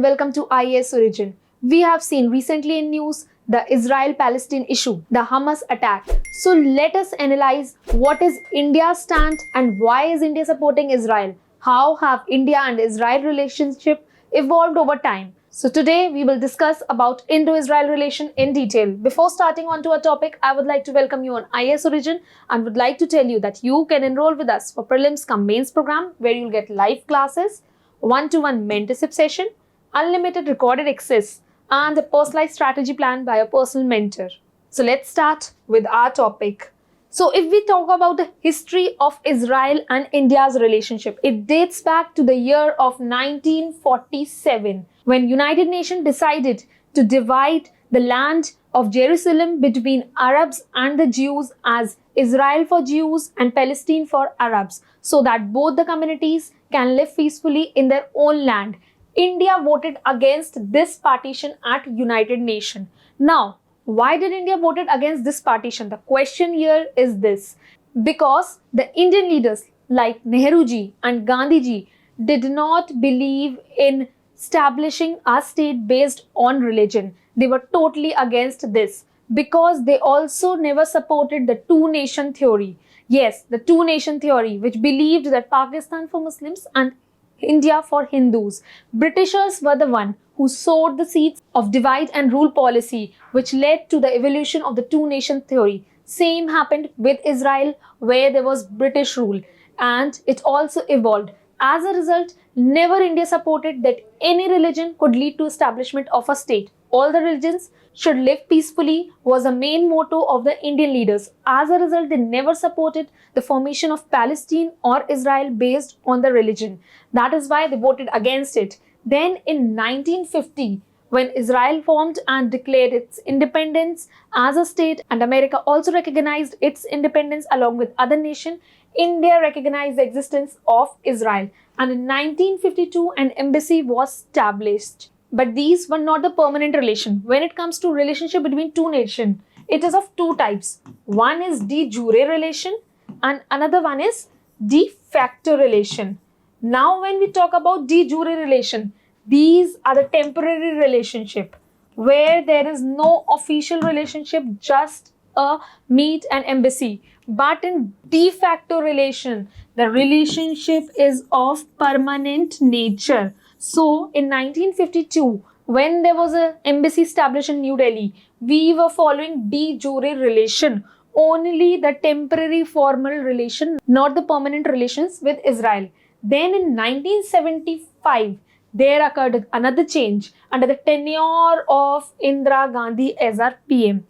and welcome to IAS Origin. We have seen recently in news the Israel-Palestine issue, the Hamas attack. So let us analyze what is India's stand and why is India supporting Israel? How have India and Israel relationship evolved over time? So today we will discuss about Indo-Israel relation in detail. Before starting on to our topic, I would like to welcome you on IAS Origin and would like to tell you that you can enroll with us for prelims cum mains program where you'll get live classes, one-to-one mentorship session, unlimited recorded access, and a personalized strategy plan by a personal mentor. So let's start with our topic. So if we talk about the history of Israel and India's relationship, it dates back to the year of 1947 when United Nations decided to divide the land of Jerusalem between Arabs and the Jews as Israel for Jews and Palestine for Arabs, so that both the communities can live peacefully in their own land. India voted against this partition at United Nations. Now, why did India voted against this partition? The question here is this: because the Indian leaders like Nehruji and Gandhiji did not believe in establishing a state based on religion. They were totally against this because they also never supported the two-nation theory. Yes, the two-nation theory, which believed that Pakistan for Muslims and India for Hindus. Britishers were the one who sowed the seeds of divide and rule policy, which led to the evolution of the two-nation theory. Same happened with Israel, where there was British rule, and it also evolved. As a result, never India supported that any religion could lead to establishment of a state. All the religions should live peacefully was the main motto of the Indian leaders. As a result, they never supported the formation of Palestine or Israel based on the religion. That is why they voted against it. Then in 1950, when Israel formed and declared its independence as a state and America also recognized its independence along with other nations, India recognized the existence of Israel. And in 1952, an embassy was established. But these were not the permanent relation. When it comes to relationship between two nations, it is of two types. One is de jure relation and another one is de facto relation. Now when we talk about de jure relation, these are the temporary relationship where there is no official relationship, just a meet and embassy. But in de facto relation, the relationship is of permanent nature. So in 1952, when there was an embassy established in New Delhi, we were following de jure relation, only the temporary formal relation, not the permanent relations with Israel. Then in 1975, there occurred another change under the tenure of Indira Gandhi as our PM.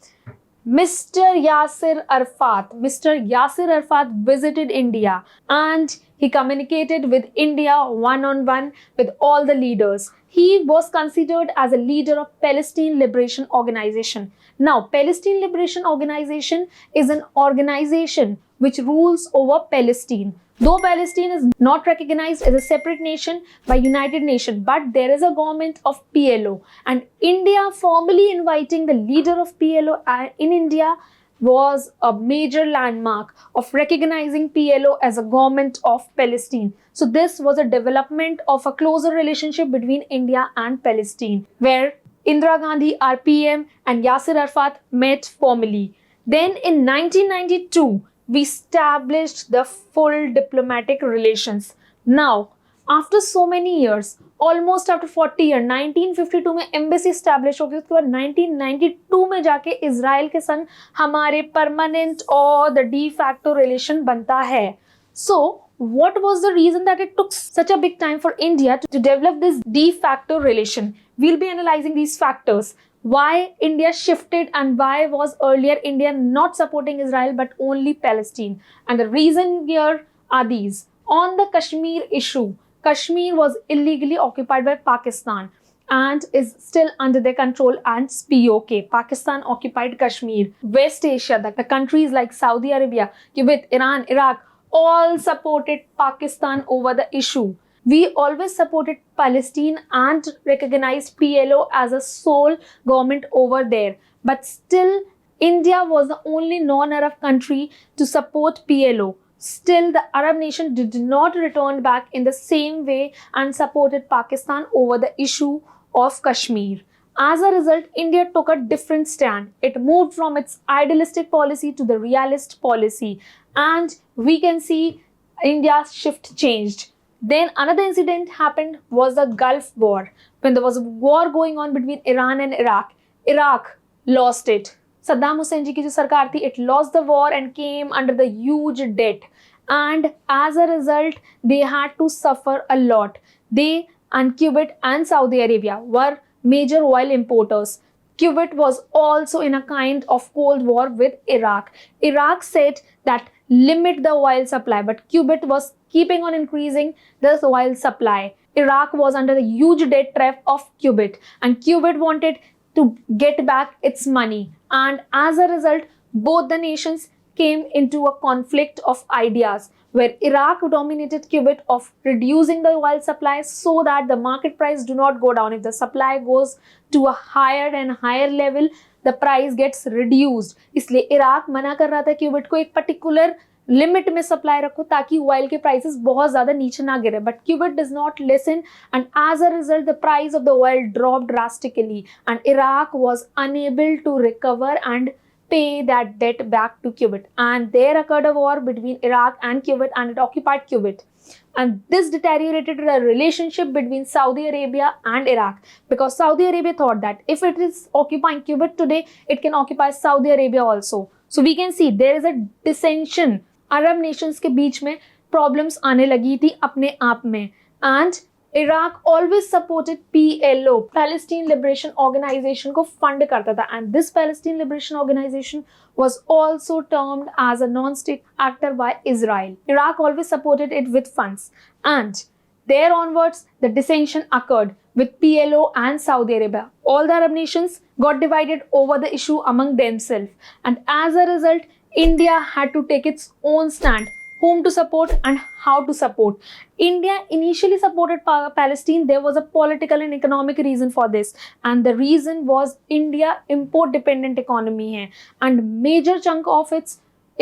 Mr. Yasir Arafat visited India and he communicated with India one-on-one with all the leaders. He was considered as a leader of Palestine Liberation Organization. Now, Palestine Liberation Organization is an organization which rules over Palestine. Though Palestine is not recognized as a separate nation by United Nations, but there is a government of PLO, and India formally inviting the leader of PLO in India was a major landmark of recognizing PLO as a government of Palestine. So this was a development of a closer relationship between India and Palestine, where Indira Gandhi, RPM, and Yasir Arafat met formally. Then in 1992, we established the full diplomatic relations. Now, after so many years, almost after 40 years, 1952 में embassy established होगी, उसके बाद 1992 में जाके Israel के संग हमारे permanent और the de facto relation बनता है. So, what was the reason that it took such a big time for India to develop this de facto relation? We'll be analyzing these factors. Why India shifted and why was earlier India not supporting Israel but only Palestine? And the reason here are these. On the Kashmir issue, Kashmir was illegally occupied by Pakistan and is still under their control and POK. Pakistan occupied Kashmir. West Asia, the countries like Saudi Arabia, Kuwait, Iran, Iraq, all supported Pakistan over the issue. We always supported Palestine and recognized PLO as a sole government over there. But still, India was the only non-Arab country to support PLO. Still, the Arab nation did not return back in the same way and supported Pakistan over the issue of Kashmir. As a result, India took a different stand. It moved from its idealistic policy to the realist policy, and we can see India's shift changed. Then another incident happened was the Gulf War. When there was a war going on between Iran and Iraq, Iraq lost it. Saddam Hussein ji ki jo sarkar thi, it lost the war and came under the huge debt. And as a result, they had to suffer a lot. They and Kuwait and Saudi Arabia were major oil importers. Kuwait was also in a kind of cold war with Iraq. Iraq said that limit the oil supply, but Kuwait was keeping on increasing the oil supply. Iraq was under the huge debt trap of Kuwait, and Kuwait wanted to get back its money. And as a result, both the nations came into a conflict of ideas, where Iraq dominated Kuwait of reducing the oil supply so that the market price do not go down. If the supply goes to a higher and higher level, the price gets reduced. इसलिए Iraq मना कर रहा था Kuwait को एक particular limit में supply रखो ताकि ऑयल के प्राइसेस बहुत ज्यादा नीचे ना गिरे. But Kuwait does not listen, and as a result the price of the oil dropped drastically, and Iraq was unable to recover and pay that debt back to Kuwait. And there occurred a war between Iraq and Kuwait, and it occupied Kuwait. And this deteriorated the relationship between Saudi Arabia and Iraq, because Saudi Arabia thought that if it is occupying Kuwait today, it can occupy Saudi Arabia also. So we can see there is a dissension. Arab Nations के बीच में problems आने लगी थी अपने आप में. And Iraq always supported PLO, Palestine liberation organization को fund करता था. And this Palestine liberation organization was also termed as a non-state actor by Israel. Iraq always supported it with funds, and there onwards the dissension occurred with PLO and Saudi Arabia. All the Arab nations got divided over the issue among themselves, and as a result India had to take its own stand, whom to support and how to support. India initially supported Palestine. There was a political and economic reason for this, and the reason was India import dependent economy hai, and major chunk of its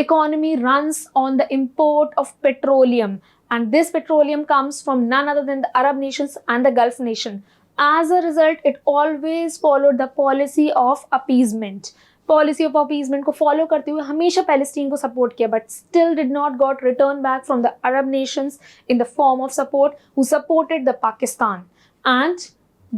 economy runs on the import of petroleum, and this petroleum comes from none other than the Arab nations and the Gulf nation. As a result, it always followed the policy of appeasement. Policy of appeasement को follow करते हुए हमेशा Palestine को support किया, but still did not got return back from the Arab nations in the form of support who supported the Pakistan. And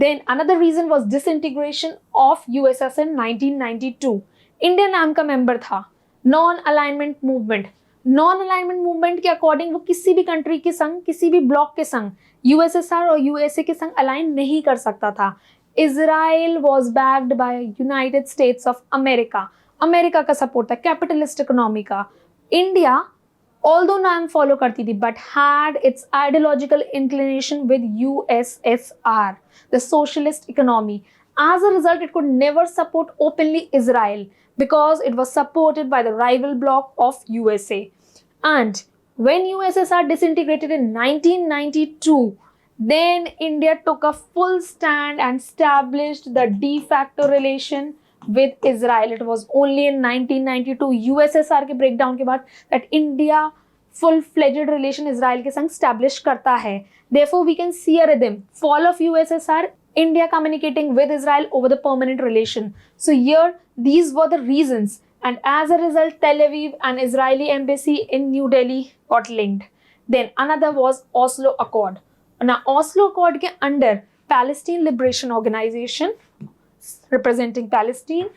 then another reason was disintegration of USSR in 1992. India NAM का member था. Non alignment movement. Non alignment movement के according वो किसी भी country के संग, किसी भी ब्लॉक के संग, USSR और USA के संग अलाइन नहीं कर सकता था. Israel was backed by United States of America. America का सपोर्ट था, कैपिटलिस्ट इकोनॉमी का. इंडिया although नाम फॉलो करती थी, but had its ideological inclination with USSR, the socialist economy. As a result, it could never support openly Israel because it was supported by the rival bloc of USA. And when USSR disintegrated in 1992, then India took a full stand and established the de facto relation with Israel. It was only in 1992 USSR के breakdown के बाद that India full-fledged relation Israel के संग establish करता है. Therefore, we can see a rhythm. Fall of USSR, India communicating with Israel over the permanent relation. So here, these were the reasons. And as a result, Tel Aviv and Israeli embassy in New Delhi got linked. Then another was Oslo Accord. Now, Oslo Accord के under Palestine Liberation Organization representing Palestine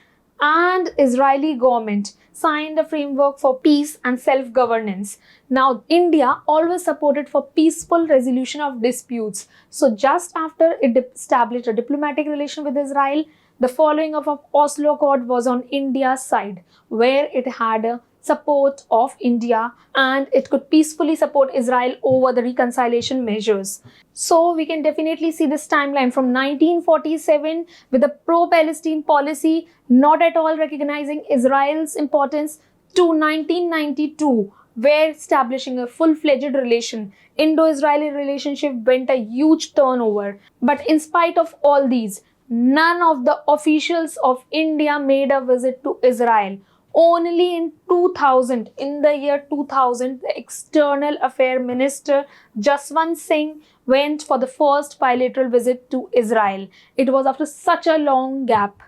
and Israeli government signed a framework for peace and self-governance. Now, India always supported for peaceful resolution of disputes. So, just after it established a diplomatic relation with Israel, the following of Oslo Accord was on India's side, where it had a support of India and it could peacefully support Israel over the reconciliation measures. So we can definitely see this timeline from 1947 with a pro-Palestine policy, not at all recognizing Israel's importance, to 1992, where establishing a full-fledged relation. Indo-Israeli relationship went a huge turnover. But in spite of all these, none of the officials of India made a visit to Israel. Only in 2000, in the year 2000, the External Affairs Minister Jaswant Singh went for the first bilateral visit to Israel. It was after such a long gap.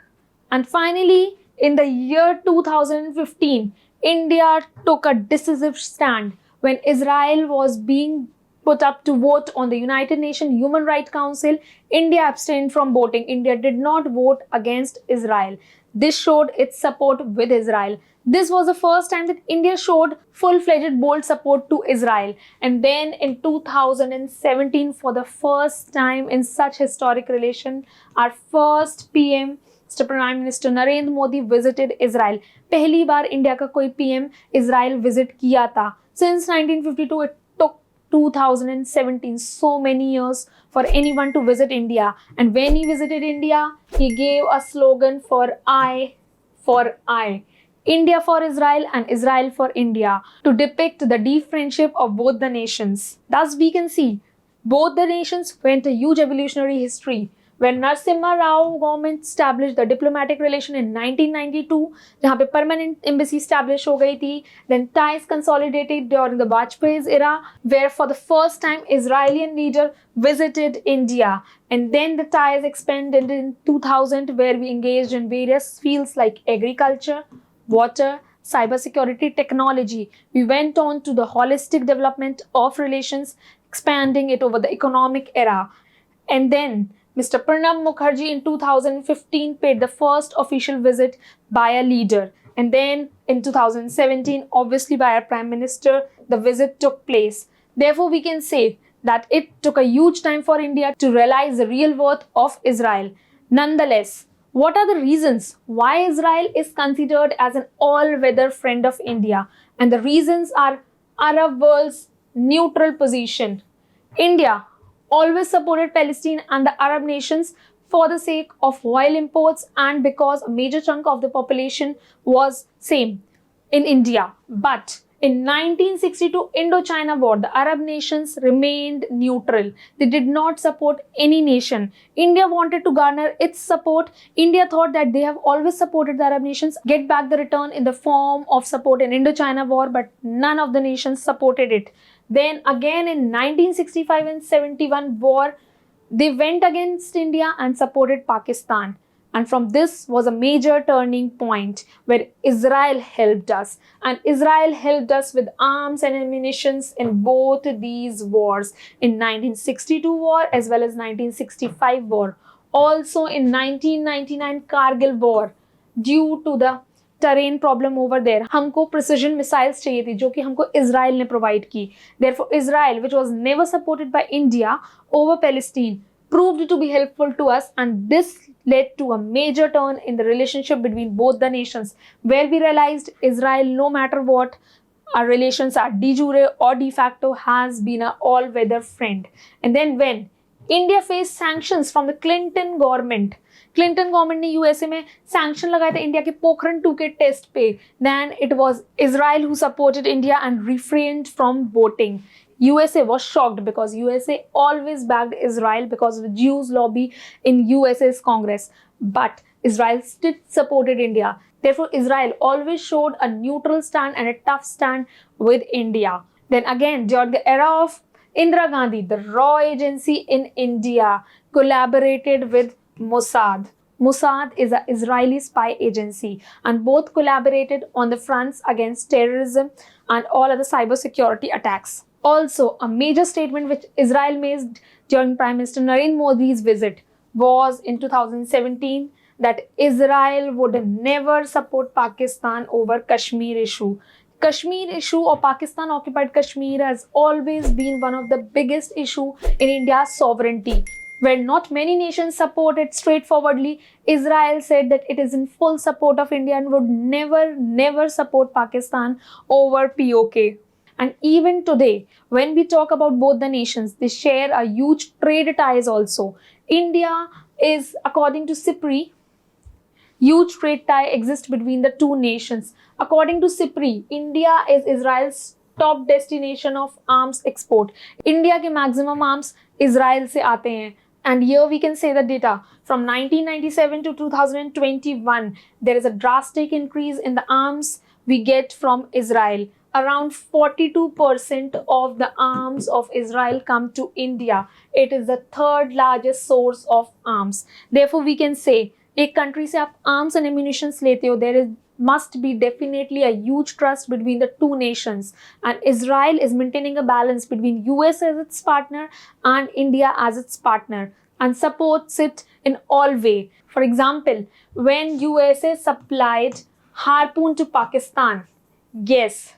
And finally, in the year 2015, India took a decisive stand when Israel was being put up to vote on the United Nations Human Rights Council. India abstained from voting. India did not vote against Israel. This showed its support with Israel. This was the first time that India showed full-fledged bold support to Israel. And then in 2017, for the first time in such historic relation, our first PM, Mr. Prime Minister Narendra Modi, visited Israel. पहली बार India का कोई PM Israel visit किया था. Since 1952, it took 2017, so many years for anyone to visit India. And when he visited India, he gave a slogan for I. India for Israel and Israel for India, to depict the deep friendship of both the nations. Thus we can see both the nations went a huge evolutionary history. When Narasimha Rao government established the diplomatic relation in 1992, जहाँ पे permanent embassy established हो गई थी, then ties consolidated during the Bajpayee's era, where for the first time Israeli leader visited India, and then the ties expanded in 2000, where we engaged in various fields like agriculture, water, cybersecurity, technology. We went on to the holistic development of relations, expanding it over the economic era. And then Mr. Pranab Mukherjee in 2015 paid the first official visit by a leader. And then in 2017, obviously by our Prime Minister, the visit took place. Therefore, we can say that it took a huge time for India to realize the real worth of Israel. Nonetheless, what are the reasons why Israel is considered as an all-weather friend of India? And the reasons are Arab world's neutral position. India always supported Palestine and the Arab nations for the sake of oil imports and because a major chunk of the population was same in India. But in 1962 Indo-China war, the Arab nations remained neutral. They did not support any nation. India wanted to garner its support. India thought that they have always supported the Arab nations, get back the return in the form of support in Indo-China war, but none of the nations supported it. Then again in 1965 and 71 war, they went against India and supported Pakistan. And from this was a major turning point where Israel helped us. And Israel helped us with arms and ammunition in both these wars. In 1962 war as well as 1965 war. Also in 1999 Kargil war, due to the terrain problem over there, हमको precision missiles चाहिए थी जो कि हमको Israel ने provide की. Therefore, Israel, which was never supported by India over Palestine, proved to be helpful to us, and this led to a major turn in the relationship between both the nations, where we realized Israel, no matter what, our relations are de jure or de facto, has been an all-weather friend. And then when India faced sanctions from the Clinton government ने USA में sanction लगाए थे India के पोखरण 2 के test पे, then it was Israel who supported India and refrained from voting. USA was shocked because USA always backed Israel because of the Jews lobby in USA's Congress. But Israel still supported India. Therefore, Israel always showed a neutral stand and a tough stand with India. Then again, during the era of Indira Gandhi, the raw agency in India collaborated with Mossad. Mossad is an Israeli spy agency, and both collaborated on the fronts against terrorism and all other cybersecurity attacks. Also, a major statement which Israel made during Prime Minister Narendra Modi's visit was in 2017 that Israel would never support Pakistan over Kashmir issue. Kashmir issue or Pakistan occupied Kashmir has always been one of the biggest issue in India's sovereignty. Where not many nations support it straightforwardly, Israel said that it is in full support of India and would never support Pakistan over POK. And even today, when we talk about both the nations, they share a huge trade ties also. India is, according to CIPRI, huge trade tie exists between the two nations. According to CIPRI, India is Israel's top destination of arms export. India के maximum arms Israel से आते हैं. And here we can say the data from 1997 to 2021, there is a drastic increase in the arms we get from Israel. around 42% of the arms of Israel come to India. It is the third largest source of arms. Therefore, we can say, एक country से आप arms and ammunitions लेते हो, there must be definitely a huge trust between the two nations, and Israel is maintaining a balance between US as its partner and India as its partner, and supports it in all way. For example, when USA supplied Harpoon to Pakistan, yes,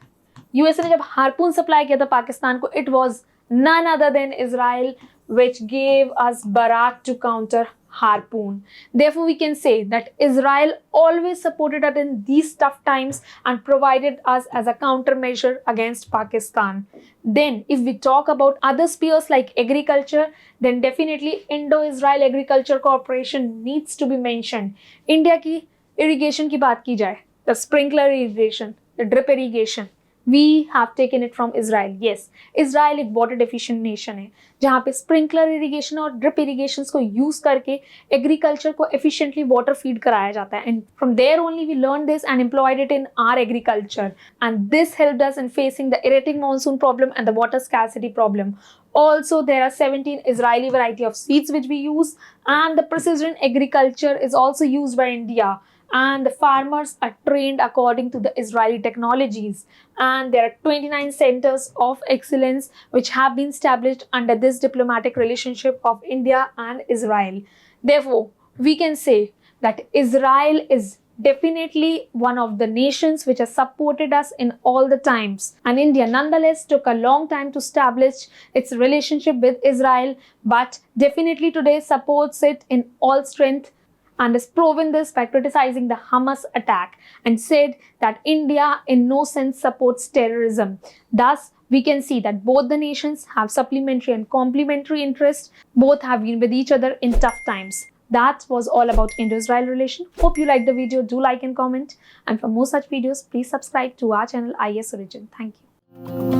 USA ने जब Harpoon supply किया था पाकिस्तान को, it was none other than Israel which gave us Barak to counter Harpoon. Therefore, we can say that Israel always supported us in these tough times and provided us as a countermeasure against Pakistan. Then, if we talk about other spheres like agriculture, then definitely Indo-Israel Agriculture Corporation needs to be mentioned. India की irrigation की बात की जाए, the sprinkler irrigation, the drip irrigation, we have taken it from Israel. Yes, Israel एक water deficient nation है, जहाँ पे sprinkler irrigation और drip irrigations को use करके agriculture को efficiently water feed कराया जाता है. And from there only we learned this and employed it in our agriculture. And this helped us in facing the erratic monsoon problem and the water scarcity problem. Also, there are 17 Israeli variety of seeds which we use, and the precision agriculture is also used by India. And the farmers are trained according to the Israeli technologies, and there are 29 centers of excellence which have been established under this diplomatic relationship of India and Israel. Therefore, we can say that Israel is definitely one of the nations which has supported us in all the times, and India nonetheless took a long time to establish its relationship with Israel, but definitely today supports it in all strength, and has proven this by criticizing the Hamas attack and said that India in no sense supports terrorism. Thus, we can see that both the nations have supplementary and complementary interests. Both have been with each other in tough times. That was all about Indo-Israel relation. Hope you liked the video. Do like and comment. And for more such videos, please subscribe to our channel IAS Origin. Thank you.